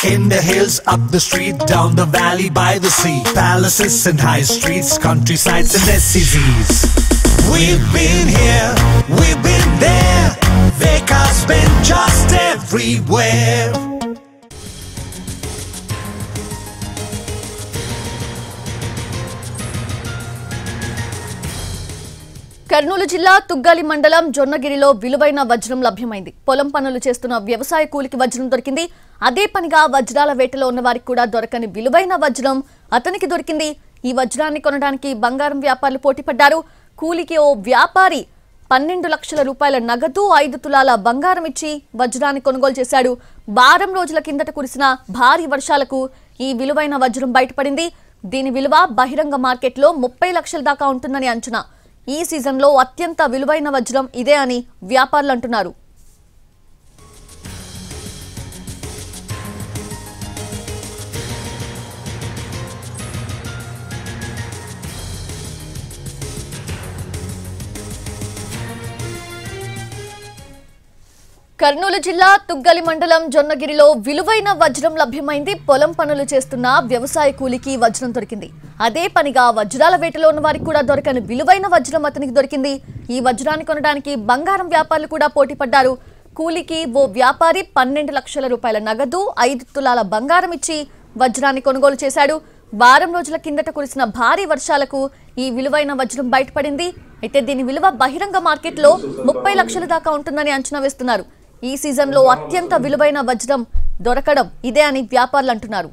In the hills, up the street, down the valley, by the sea, palaces and high streets, countrysides and SCZs. We've been here, we've been there, Veka's been just everywhere. Kurnool జిల్లా తుగ్గలి మండలం జొన్నగిరిలో విలువైన వజ్రం లభ్యమైంది. పొలం పనులు చేస్తున్న వ్యవసాయ కూలికి వజ్రం దొరికింది. అదే పనిగా వజ్రాల వేటలో ఉన్న వారికి కూడా దొరకని విలువైన వజ్రం అతనికి దొరికింది. ఈ వజ్రాన్ని కొనడానికి బంగారం వ్యాపారులు పోటీపడ్డారు. కూలికి ఓ వ్యాపారి 12 లక్షల రూపాయల నగదు 5 తులాల బంగారం ఇచ్చి వజ్రాన్ని కొనుగోలు చేశాడు. వారం రోజుల కిందట కురిసిన భారీ వర్షాలకు ఈ విలువైన వజ్రం బయటపడింది. దీని విలువ బహిరంగ మార్కెట్లో 30 లక్షల దాకా ఉంటుందని అంచనా. ఈ సీజన్లో అత్యంత విలువైన వజ్రం ఇదే అని వ్యాపారులు అంటున్నారు. కర్నూలు జిల్లా తుగ్గలి మండలం జొన్నగిరిలో విలువైన వజ్రం లభ్యమైంది. పొలం పనులు చేస్తున్న వ్యవసాయ కూలికి వజ్రం దొరికింది. అదే పనిగా వజ్రాల వేటలో ఉన్న వారికి కూడా దొరకని విలువైన వజ్రం అతనికి దొరికింది. ఈ వజ్రాన్ని కొనడానికి బంగారం వ్యాపారులు కూడా పోటీపడ్డారు. కూలికి ఓ వ్యాపారి 12 లక్షల రూపాయల నగదు 5 తులాల బంగారం ఇచ్చి వజ్రాన్ని కొనుగోలు చేశాడు. వారం రోజుల కిందట కురిసిన భారీ వర్షాలకు ఈ విలువైన వజ్రం బయటపడింది. అయితే దీని విలువ బహిరంగ మార్కెట్లో 30 లక్షల దాకా ఉంటుందని అంచనా వేస్తున్నారు. ఈ సీజన్లో అత్యంత విలువైన వజ్రం దొరకడం ఇదే అని వ్యాపారులు అంటున్నారు.